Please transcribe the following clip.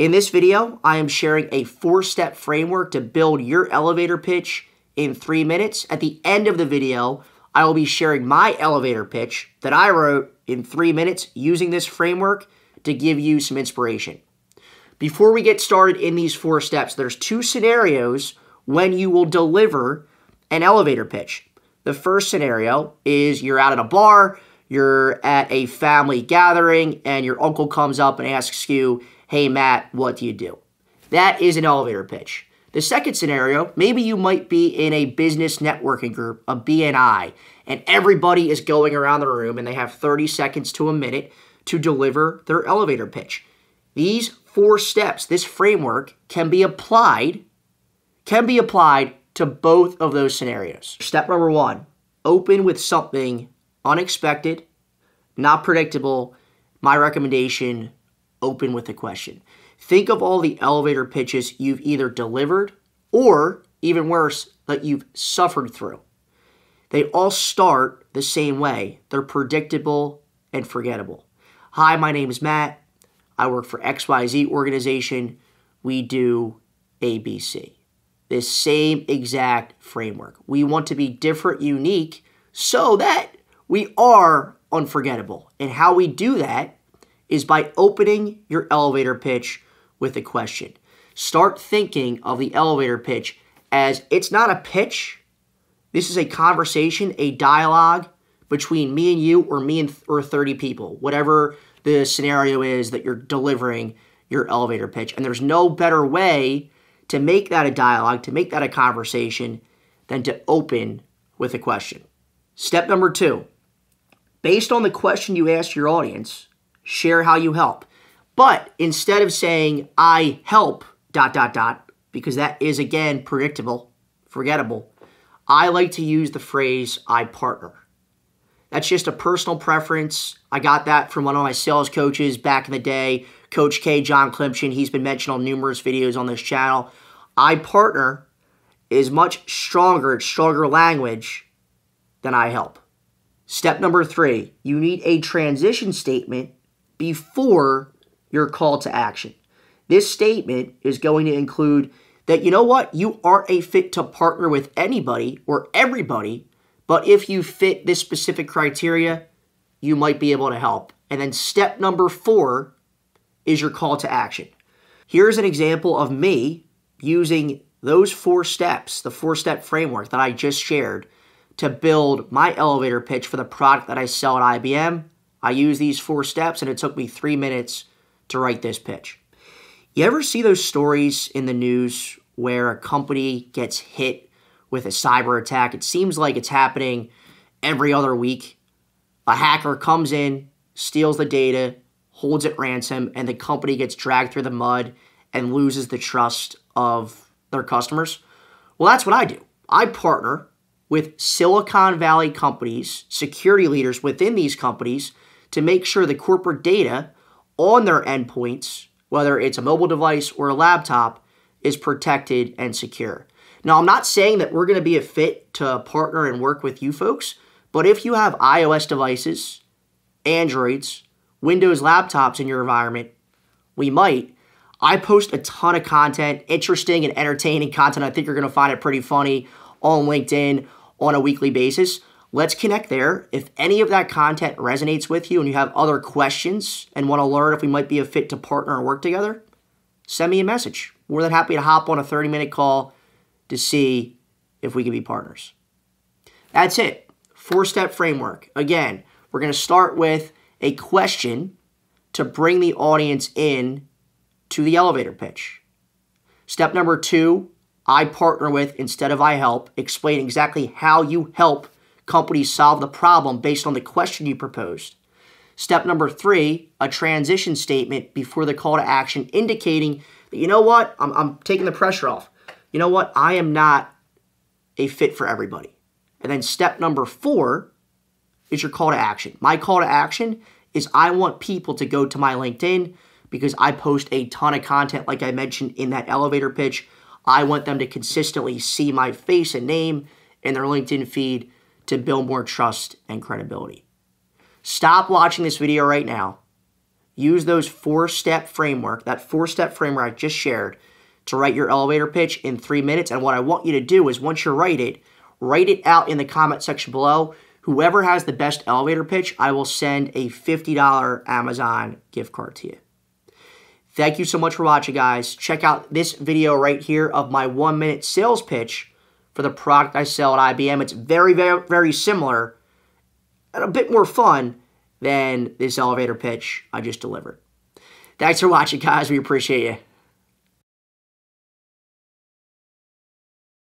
In this video, I am sharing a 4-step framework to build your elevator pitch in 3 minutes. At the end of the video, I will be sharing my elevator pitch that I wrote in 3 minutes using this framework to give you some inspiration. Before we get started in these 4 steps, there's 2 scenarios when you will deliver an elevator pitch. The first scenario is you're out at a bar, you're at a family gathering, and your uncle comes up and asks you, "Hey Matt, what do you do?" That is an elevator pitch. The second scenario, maybe you might be in a business networking group, a BNI, and everybody is going around the room and they have 30 seconds to a minute to deliver their elevator pitch. These 4 steps, this framework, can be applied to both of those scenarios. Step number 1, open with something unexpected, not predictable. My recommendation, open with a question. Think of all the elevator pitches you've either delivered or, even worse, that you've suffered through. They all start the same way. They're predictable and forgettable. Hi, my name is Matt. I work for XYZ organization. We do ABC. This same exact framework. We want to be different, unique, so that we are unforgettable. And how we do that is by opening your elevator pitch with a question. Start thinking of the elevator pitch as it's not a pitch. This is a conversation, a dialogue between me and you, or me and 30 people, whatever the scenario is that you're delivering your elevator pitch. And there's no better way to make that a dialogue, to make that a conversation, than to open with a question. Step number 2, based on the question you ask your audience, share how you help. But instead of saying, "I help, ... because that is, again, predictable, forgettable, I like to use the phrase, "I partner." That's just a personal preference. I got that from one of my sales coaches back in the day, Coach K, John Klimpchen. He's been mentioned on numerous videos on this channel. I partner is much stronger, it's stronger language than I help. Step number 3, you need a transition statement before your call to action. This statement is going to include that, you know what, you aren't a fit to partner with anybody or everybody, but if you fit this specific criteria, you might be able to help. And then step number 4 is your call to action. Here's an example of me using those 4 steps, the 4-step framework that I just shared, to build my elevator pitch for the product that I sell at IBM. I use these 4 steps and it took me 3 minutes to write this pitch. You ever see those stories in the news where a company gets hit with a cyber attack? It seems like it's happening every other week. A hacker comes in, steals the data, holds it ransom, and the company gets dragged through the mud and loses the trust of their customers. Well, that's what I do. I partner with Silicon Valley companies, security leaders within these companies, to make sure the corporate data on their endpoints, whether it's a mobile device or a laptop, is protected and secure. Now, I'm not saying that we're going to be a fit to partner and work with you folks, but if you have iOS devices, Androids, Windows laptops in your environment, we might. I post a ton of content, interesting and entertaining content. I think you're going to find it pretty funny on LinkedIn on a weekly basis. Let's connect there. If any of that content resonates with you and you have other questions and want to learn if we might be a fit to partner and work together, send me a message. More than happy to hop on a 30-minute call to see if we can be partners. That's it. 4-step framework. Again, we're going to start with a question to bring the audience in to the elevator pitch. Step number 2, I partner with instead of I help. Explain exactly how you help companies solve the problem based on the question you proposed. Step number 3, a transition statement before the call to action indicating that, you know what, I'm taking the pressure off. You know what, I am not a fit for everybody. And then step number 4 is your call to action. My call to action is I want people to go to my LinkedIn because I post a ton of content like I mentioned in that elevator pitch. I want them to consistently see my face and name in their LinkedIn feed to build more trust and credibility. Stop watching this video right now. use those four-step framework, that four-step framework I just shared, to write your elevator pitch in 3 minutes. And what I want you to do is once you write it out in the comment section below. Whoever has the best elevator pitch, I will send a $50 Amazon gift card to you. Thank you so much for watching, guys. Check out this video right here of my 1-minute sales pitch for the product I sell at IBM. It's very, very, very similar and a bit more fun than this elevator pitch I just delivered. Thanks for watching, guys. We appreciate you.